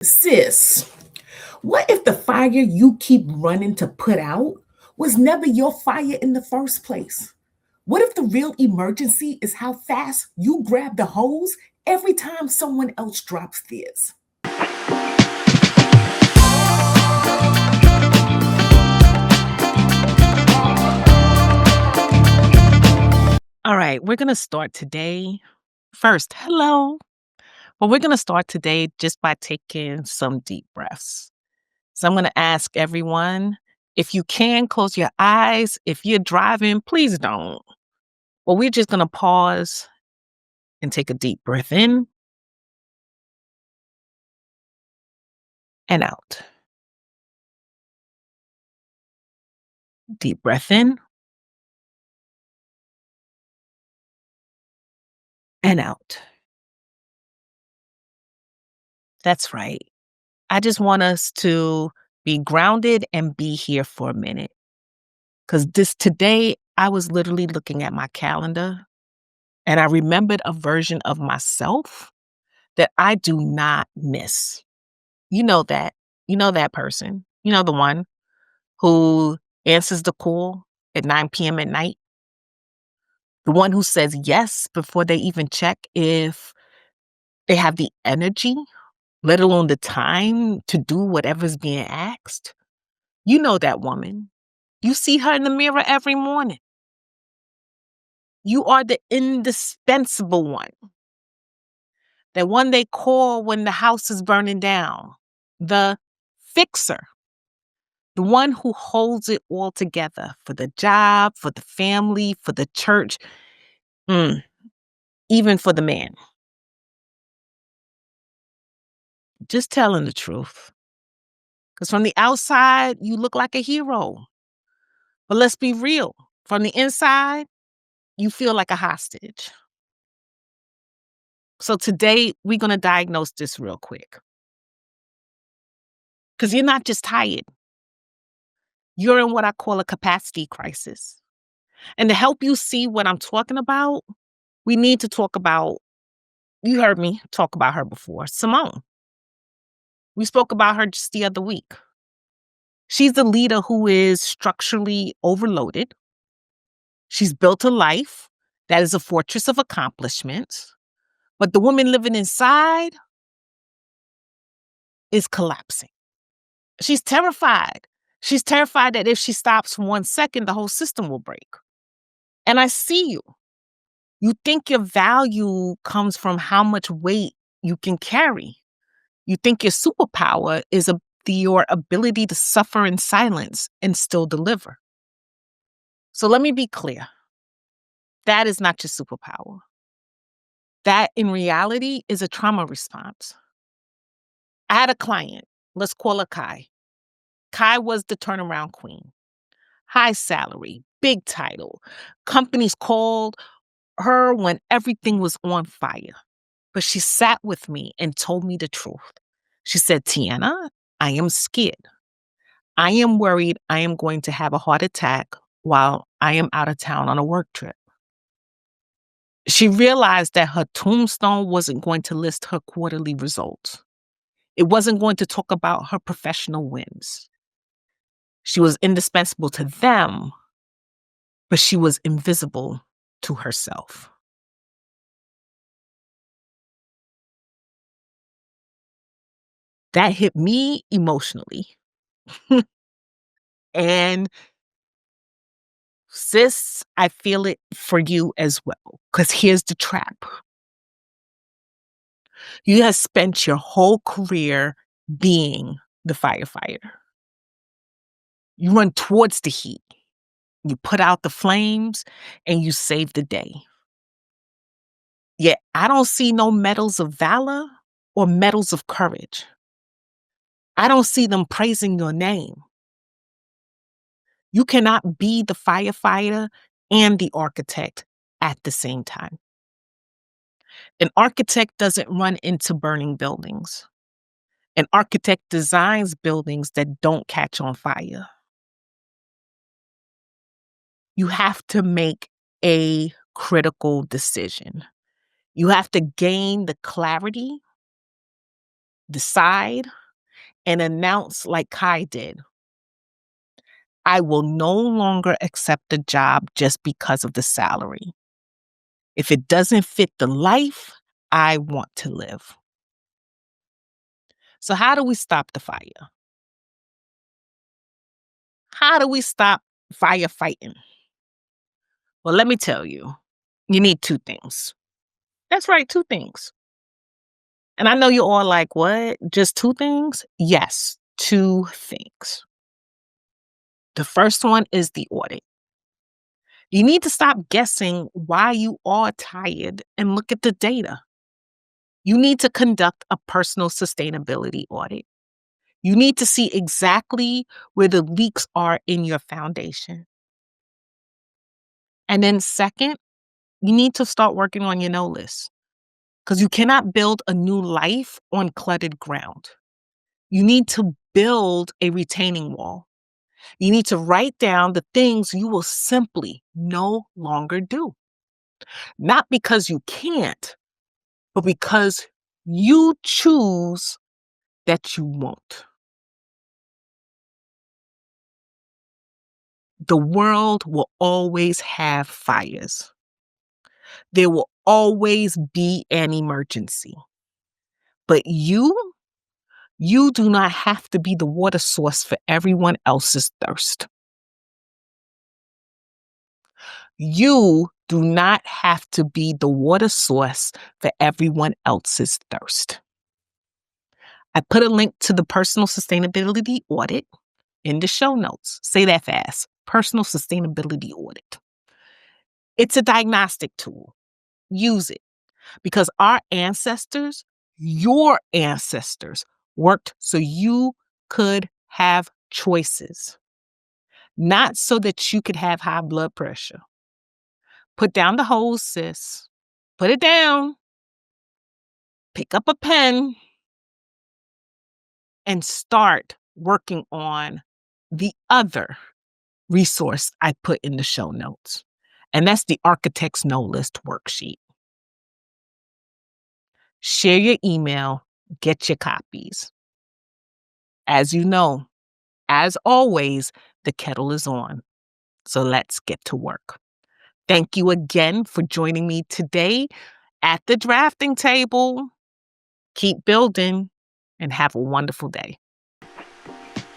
Sis, what if the fire you keep running to put out was never your fire in the first place? What if the real emergency is how fast you grab the hose every time someone else drops theirs? All right, we're going to start today. First, hello. Well, we're going to start today just by taking some deep breaths. So I'm going to ask everyone if you can close your eyes. If you're driving, please don't. Well, we're just going to pause and take a deep breath in and out. Deep breath in and out. That's right. I just want us to be grounded and be here for a minute. Because today, I was literally looking at my calendar and I remembered a version of myself that I do not miss. You know that. You know that person. You know the one who answers the call at 9 p.m. at night. The one who says yes before they even check if they have the energy, let alone the time to do whatever's being asked. You know that woman. You see her in the mirror every morning. You are the indispensable one. The one they call when the house is burning down. The fixer. The one who holds it all together for the job, for the family, for the church, mm, even for the man. Just telling the truth. Because from the outside, you look like a hero. But let's be real. From the inside, you feel like a hostage. So today, we're going to diagnose this real quick. Because you're not just tired. You're in what I call a capacity crisis. And to help you see what I'm talking about, we need to talk about, you heard me talk about her before, Simone. We spoke about her just the other week. She's a leader who is structurally overloaded. She's built a life that is a fortress of accomplishments, but the woman living inside is collapsing. She's terrified. She's terrified that if she stops for 1 second, the whole system will break. And I see you. You think your value comes from how much weight you can carry. You think your superpower is your ability to suffer in silence and still deliver. So let me be clear. That is not your superpower. That, in reality, is a trauma response. I had a client. Let's call her Kai. Kai was the turnaround queen. High salary, big title. Companies called her when everything was on fire. But she sat with me and told me the truth. She said, Tiana, I am scared. I am worried I am going to have a heart attack while I am out of town on a work trip. She realized that her tombstone wasn't going to list her quarterly results. It wasn't going to talk about her professional wins. She was indispensable to them, but she was invisible to herself. That hit me emotionally. And sis, I feel it for you as well. Because here's the trap. You have spent your whole career being the firefighter. You run towards the heat. You put out the flames and you save the day. Yet I don't see no medals of valor or medals of courage. I don't see them praising your name. You cannot be the firefighter and the architect at the same time. An architect doesn't run into burning buildings. An architect designs buildings that don't catch on fire. You have to make a critical decision. You have to gain the clarity decide, and announce like Kai did, I will no longer accept the job just because of the salary. If it doesn't fit the life I want to live. So how do we stop the fire? How do we stop firefighting? Well, let me tell you, you need two things. That's right, two things. And I know you're all like, what? Just two things? Yes, two things. The first one is the audit. You need to stop guessing why you are tired and look at the data. You need to conduct a personal sustainability audit. You need to see exactly where the leaks are in your foundation. And then second, you need to start working on your no list because you cannot build a new life on cluttered ground. You need to build a retaining wall. You need to write down the things you will simply no longer do. Not because you can't, but because you choose that you won't. The world will always have fires. There will always be an emergency. But you do not have to be the water source for everyone else's thirst. You do not have to be the water source for everyone else's thirst. I put a link to the personal sustainability audit in the show notes. Say that fast. Personal sustainability audit. It's a diagnostic tool. Use it because our ancestors, your ancestors, worked so you could have choices, not so that you could have high blood pressure. Put down the hose, sis. Put it down. Pick up a pen and start working on the other resource I put in the show notes. And that's the Architect's No List worksheet. Share your email, get your copies. As you know, as always, the kettle is on. So let's get to work. Thank you again for joining me today at the drafting table. Keep building and have a wonderful day.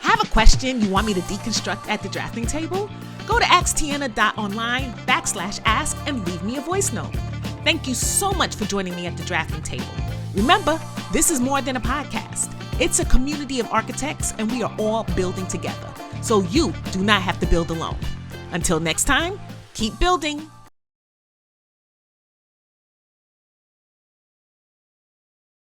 Have a question you want me to deconstruct at the drafting table? Go to asktiana.online/ask and leave me a voice note. Thank you so much for joining me at the drafting table. Remember, this is more than a podcast. It's a community of architects and we are all building together. So you do not have to build alone. Until next time, keep building.